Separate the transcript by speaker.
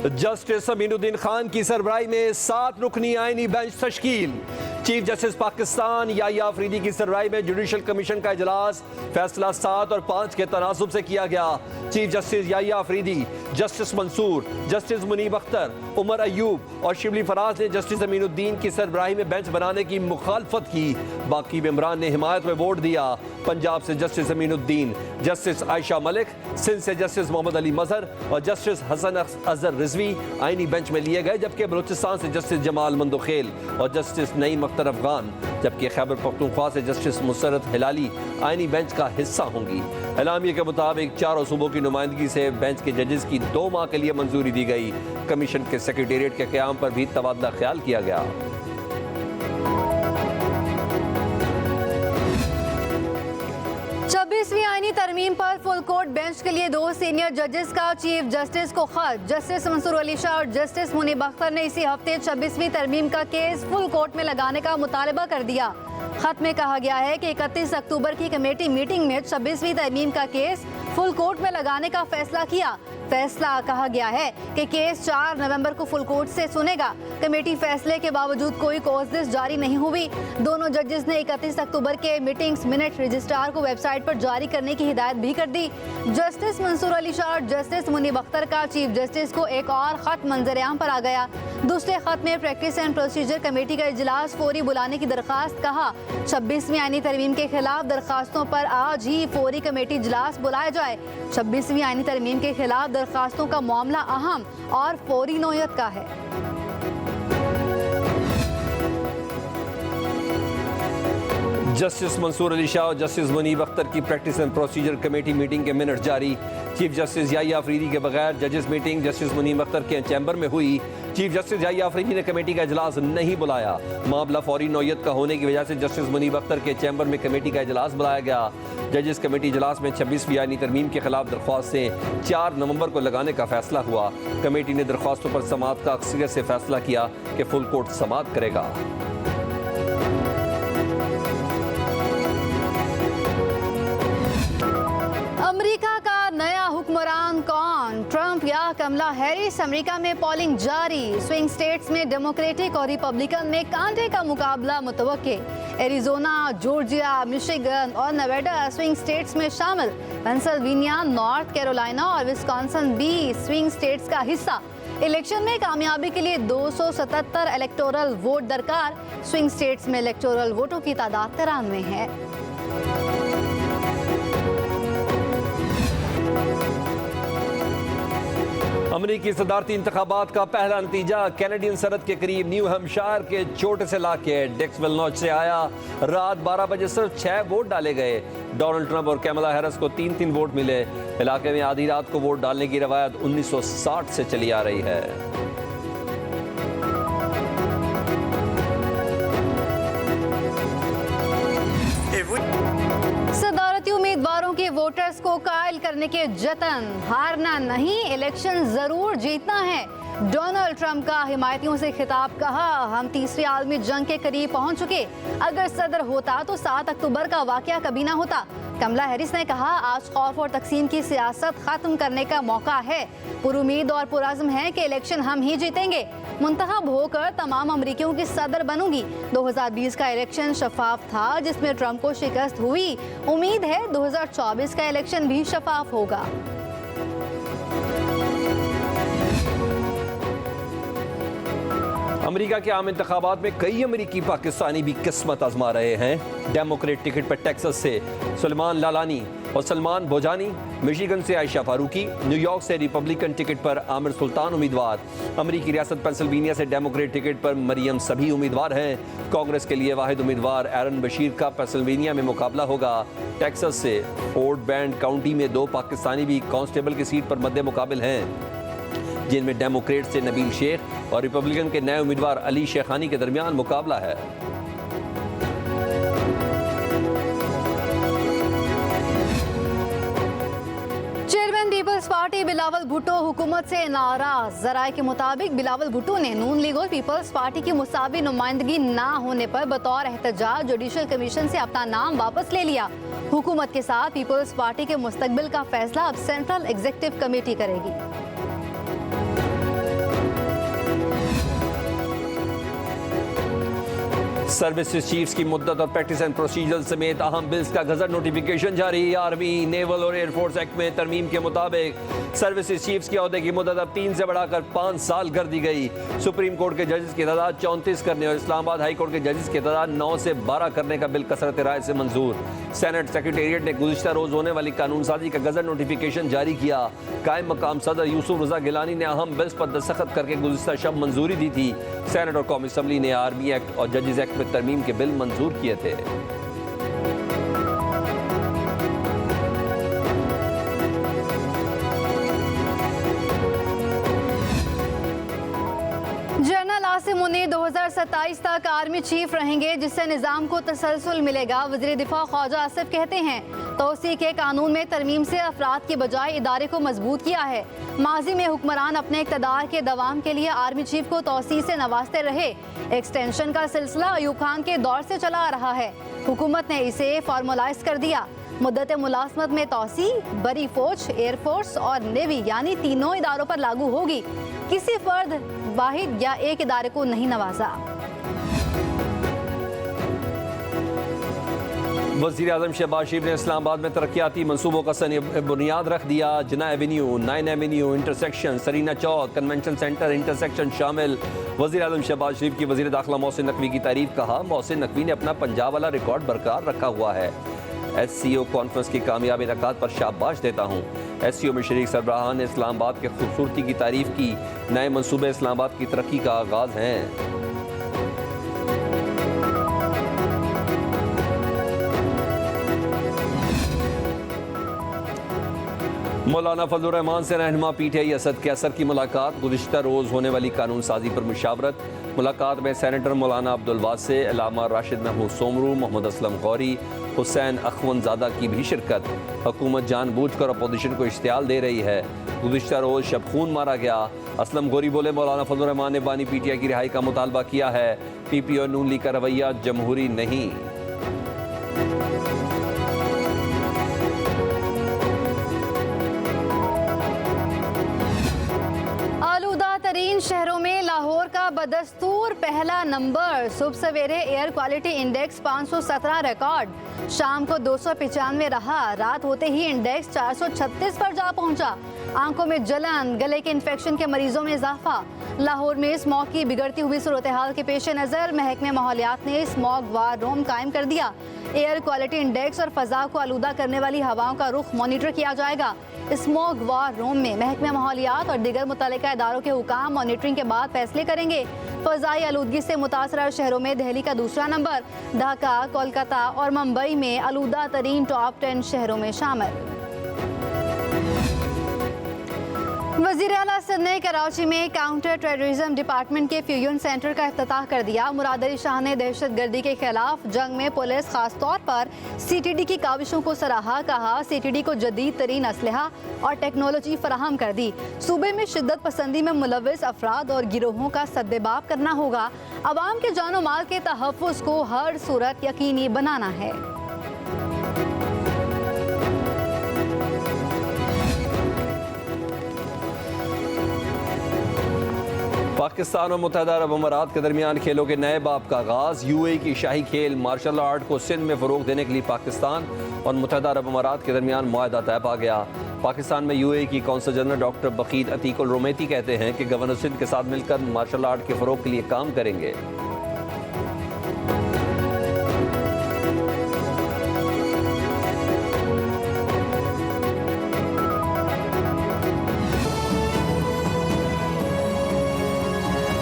Speaker 1: Justice Aminuddin Khan की सरबराही में 7 रुकनी आईनी बेंच तश्कील। चीफ जस्टिस पाकिस्तान याहिया अफरीदी की सरबराही में जुडिशल कमीशन का इजलास फैसला 7 और 5 के तनासुब से किया गया। Chief justice Yahya Afridi, justice Mansoor, justice Munib Akhtar, Umar Ayub और शिबली फराज ने जस्टिस अमीनुद्दीन की सरबराही में बेंच बनाने की मुखालफत की। बाकी मेंबरान ने हिमायत में वोट दिया। पंजाब से जस्टिस अमीनुद्दीन, जस्टिस आयशा मलिक, सिंध से जस्टिस मोहम्मद अली मजहर और जस्टिस हसन अजहर रिजवी आईनी बेंच में लिए गए, जबकि बलूचिस्तान से जस्टिस जमाल मंदोखेल और जस्टिस नईम अख्तर अफगान, जबकि खैबर पख्तूनख्वा से जस्टिस मुसरत हिलाली आईनी बेंच का हिस्सा होंगी। एलामिया के मुताबिक चारों सूबों की नुमाइंदगी से बेंच के जजेस की 2 माह के लिए मंजूरी दी गई। कमीशन के सेक्रेटेरिएट के क़याम पर भी तबादला ख्याल किया गया।
Speaker 2: 26वीं आईनी तरमीम पर फुल कोर्ट बेंच के लिए 2 सीनियर जजेस का चीफ जस्टिस को खत। जस्टिस मंसूर अली शाह और जस्टिस मुनीब अख्तर ने इसी हफ्ते 26वीं तरमीम का केस फुल कोर्ट में लगाने का मुतालबा कर दिया। खत में कहा गया है कि 31 अक्टूबर की कमेटी मीटिंग में 26वीं तरमीम का केस फुल कोर्ट में लगाने का फैसला किया। फैसला कहा गया है कि केस 4 नवंबर को फुल कोर्ट से सुनेगा। कमेटी फैसले के बावजूद कोई कोर्स जारी नहीं हुई। दोनों जजेस ने 31 अक्टूबर के मीटिंग्स मिनट रजिस्ट्रार को वेबसाइट पर जारी करने की हिदायत भी कर दी। जस्टिस मंसूर अली शाह और जस्टिस मुनीब अख्तर का चीफ जस्टिस को एक और खत मंजर-ए-आम पर आ गया। दूसरे खत में प्रैक्टिस एंड प्रोसीजर कमेटी का इजलास फौरी बुलाने की दरखास्त कहा। 26वीं आईनी तरमीम के खिलाफ दरखास्तों पर आज ही फौरी कमेटी इजलास बुलाया जाए। 26वीं आईनी तरमीम के खिलाफ दरखास्तों का मामला अहम और फौरी नौयत का है।
Speaker 1: जस्टिस मंसूर अली शाह और जस्टिस मुनीब अख्तर की practice and procedure committee meeting के मिनट जारी। चीफ जस्टिस याहिया अफरीदी के बगैर जजेस मीटिंग जस्टिस मुनीब अख्तर के चैम्बर में हुई। चीफ जस्टिस याहिया अफरीदी ने कमेटी का इजलास नहीं बुलाया। मामला फौरी नौयत का होने की वजह से जस्टिस मुनीब अख्तर के चैम्बर में कमेटी का इजलास बुलाया गया। जजेस कमेटी इजलास में 26वीं आईनी तरमीम के खिलाफ दरख्वास्तें 4 नवंबर को लगाने का फैसला हुआ। कमेटी ने दरख्वास्तों पर समाअत का अक्सरियत से फैसला किया कि फुल कोर्ट समाअत करेगा।
Speaker 2: अमेरिका का नया हुक्मरान कौन, ट्रंप या कमला हैरिस? अमेरिका में पोलिंग जारी। स्विंग स्टेट्स में डेमोक्रेटिक और रिपब्लिकन में कांटे का मुकाबला मुतवक्के। एरिजोना, जॉर्जिया, मिशिगन और नेवाडा स्विंग स्टेट्स में शामिल। पेंसिल्वेनिया, नॉर्थ कैरोलिना और विस्कॉन्सिन भी स्विंग स्टेट्स का हिस्सा। इलेक्शन में कामयाबी के लिए 277 इलेक्टोरल वोट दरकार। स्विंग स्टेट्स में इलेक्टोरल वोटों की तादाद 93 है।
Speaker 1: अमरीकी सदारती इंतखाबात का पहला नतीजा कैनेडियन सरहद के करीब न्यू हैम्पशायर के छोटे से इलाके डेक्सविल नॉच से आया। रात 12 बजे सिर्फ 6 वोट डाले गए। डोनाल्ड ट्रंप और कैमला हैरिस को 3-3 वोट मिले। इलाके में आधी रात को वोट डालने की रवायत 1960 से चली आ रही है।
Speaker 2: सदारती उम्मीदवारों के वोटर्स को कायल करने के जतन। हारना नहीं, इलेक्शन जरूर जीतना है। डोनाल्ड ट्रंप का हिमायतियों से खिताब। कहा, हम तीसरी आलमी जंग के करीब पहुंच चुके। अगर सदर होता तो 7 अक्टूबर का वाकया कभी ना होता। कमला हैरिस ने कहा, आज खौफ और तकसीम की सियासत खत्म करने का मौका है। पुरुमीद और पुरज़्म है कि इलेक्शन हम ही जीतेंगे। मुंतखब होकर तमाम अमरीकियों की सदर बनूंगी। 2020 का इलेक्शन शफाफ था जिसमें ट्रंप को शिकस्त हुई। उम्मीद है 2024 का इलेक्शन भी शफाफ होगा।
Speaker 1: अमेरिका के आम इंतखाबात में कई अमरीकी पाकिस्तानी भी किस्मत आजमा रहे हैं। डेमोक्रेट टिकट पर टेक्सास से सुलेमान लालानी और सलमान बोजानी, मिशिगन से आयशा फारूकी, न्यूयॉर्क से रिपब्लिकन टिकट पर आमिर सुल्तान उम्मीदवार। अमरीकी रियासत पेंसिल्वेनिया से डेमोक्रेट टिकट पर मरियम सभी उम्मीदवार हैं। कांग्रेस के लिए वाहिद उम्मीदवार एरन बशीर का पेंसिल्वेनिया में मुकाबला होगा। टेक्सास से फोर्ट बेंड काउंटी में 2 पाकिस्तानी भी कांस्टेबल की सीट पर मद्दे मुकाबिल हैं, जिनमें डेमोक्रेट से नबील शेख और रिपब्लिकन के नए उम्मीदवार अली शेखानी के दरमियान मुकाबला है।
Speaker 2: Chairman Peoples Party Bilawal Bhutto हुकूमत से नाराज। जराये के मुताबिक बिलावल भुट्टो ने नून लीग और पीपल्स पार्टी की मुसावी नुमाइंदगी ना होने पर बतौर एहतजाज जुडिशल कमीशन से अपना नाम वापस ले लिया। हुकूमत के साथ पीपल्स पार्टी के मुस्तकबिल का फैसला अब सेंट्रल एग्जीक्यूटिव कमेटी करेगी।
Speaker 1: सर्विसेज चीफ्स की मुद्दत और प्रैक्टिस एंड प्रोसीजर समेत अहम बिल्स का गजट नोटिफिकेशन जारी। आर्मी, नेवल और एयरफोर्स एक्ट में तरमीम के मुताबिक सर्विसेज चीफ्स के अहदे की मुद्दत अब 3 से बढ़ाकर 5 साल कर दी गई। सुप्रीम कोर्ट के जजेस की तादाद 34 करने और इस्लामाबाद हाई कोर्ट के जजेस की तादाद 9 से 12 करने का बिल कसरत राय से मंजूर। सेनेट सेक्रेटेरिएट ने गुज़िश्ता रोज होने वाली कानून साजी का गजट नोटिफिकेशन जारी किया। कायम मकाम सदर यूसुफ रजा गिलानी ने अहम बिल्स पर दस्तखत करके गुज़िश्ता शब मंजूरी दी थी। सेनेट और कौमी असम्बली ने आर्मी एक्ट और जजेस एक्ट में तरमीम के बिल मंजूर किए थे।
Speaker 2: जनरल आसिम मुनीर 2027 तक आर्मी चीफ रहेंगे, जिससे निज़ाम को तसलसल मिलेगा। वज़ीर दिफा ख्वाजा आसिफ कहते हैं, तोसी के कानून में तरमीम से अफराद की बजाय इदारे को मजबूत किया है। माजी में हुक्मरान अपने इक़्तिदार के दवाम के लिए आर्मी चीफ को तोसी से नवाजते रहे। एक्सटेंशन का सिलसिला अयूब खान के दौर से चला आ रहा है। हुकूमत ने इसे फॉर्मलाइज कर दिया। मुद्दत मुलाजमत में तोसी बरी फौज, एयरफोर्स और नेवी यानी तीनों इदारों पर लागू होगी। किसी फर्द, वाहिद या एक इदारे को नहीं नवाजा।
Speaker 1: वज़ीर आज़म शहबाज शरीफ ने इस्लामाबाद में तरक्याती मनसूबों का सनी बुनियाद रख दिया। जिना एवेन्यू, 9 एवेन्यू इंटरसेक्शन, सरीना चौक, कन्वेंशन सेंटर इंटरसेक्शन शामिल। वज़ीर आज़म शहबाज शरीफ की वज़ीर दाखिला मोहसिन नकवी की तारीफ। कहा, मोहसिन नकवी ने अपना पंजाब वाला रिकॉर्ड बरकरार रखा हुआ है। SCO कॉन्फ्रेंस की कामयाब इनकाद पर शाबाश देता हूँ। SCO में शरीक सरबराहान ने इस्लामाबाद के खूबसूरती की तारीफ की। नए मनसूबे इस्लामाबाद की तरक्की का आगाज़ हैं। मौलाना फजलुर रहमान से रहनुमा PTI असद कैसर की मुलाकात। गुज़िश्ता रोज़ होने वाली कानून साजी पर मुशावरत। मुलाकात में सेनेटर मौलाना अब्दुल वासे, अल्लामा राशिद महमूद सोमरू, मोहम्मद असलम गौरी, हुसैन अखवंजादा की भी शिरकत। हुकूमत जानबूझकर अपोजिशन को इश्तियाल दे रही है। गुज़िश्ता रोज़ शब खून मारा गया। असलम गौरी बोले, मौलाना फजलुर रहमान ने बानी PTI की रिहाई का मुतालबा किया है। PPO और नून लीग का रवैया जमहूरी नहीं।
Speaker 2: आलूदा तरीन शहरों में लाहौर का बदस्तूर पहला नंबर। सुबह सवेरे एयर क्वालिटी इंडेक्स 517 रिकॉर्ड, शाम को 295 रहा। रात होते ही इंडेक्स 436 पर जा पहुंचा। आंखों में जलन, गले के इन्फेक्शन के मरीजों में इजाफा। लाहौर में स्मॉग की बिगड़ती हुई सूरत हाल के पेश नज़र महकमे माहौलियात ने स्मॉग वार रूम कायम कर दिया। एयर क्वालिटी इंडेक्स और फ़ज़ा को आलूदा करने वाली हवाओं का रुख मॉनिटर किया जाएगा। स्मॉग वार रूम में महकमे माहौलियात और दीगर मुतल्लिका इदारों के हुकाम मॉनिटरिंग के बाद फैसले करेंगे। फ़ज़ाई आलूदगी से मुतासरा शहरों में दिल्ली का दूसरा नंबर, ढाका, कोलकाता और मुंबई में आलूदा तरीन टॉप 10 शहरों में शामिल। वज़ीर आला असद ने कराची में काउंटर टेररिज्म डिपार्टमेंट के फ्यूजन सेंटर का इफ्तिताह कर दिया। मुराद अली शाह ने दहशत गर्दी के खिलाफ जंग में पुलिस, खास तौर पर CTD की काविशों को सराहा। कहा, CTD को जदीद तरीन असलहा और टेक्नोलॉजी फराहम कर दी। सूबे में शिद्दत पसंदी में मुलविस अफराद और गिरोहों का सद्देबाब करना होगा। अवाम के जानो माल के तहफ़्फ़ुज़ को हर सूरत यकीनी बनाना है।
Speaker 1: पाकिस्तान और मुत्तहदा अरब अमारात के दरमियान खेलों के नए बाब का आगाज़। UAE की शाही खेल मार्शल आर्ट को सिंध में फ़रोग़ देने के लिए पाकिस्तान और मुत्तहदा अरब अमारात के दरमियान मुआहदा तय पा गया। पाकिस्तान में UAE की कौंसल जनरल डॉक्टर बकीत अतीकुल रोमेती कहते हैं कि गवर्नर सिंध के साथ मिलकर मार्शल आर्ट के फ़रोग़ के लिए काम करेंगे।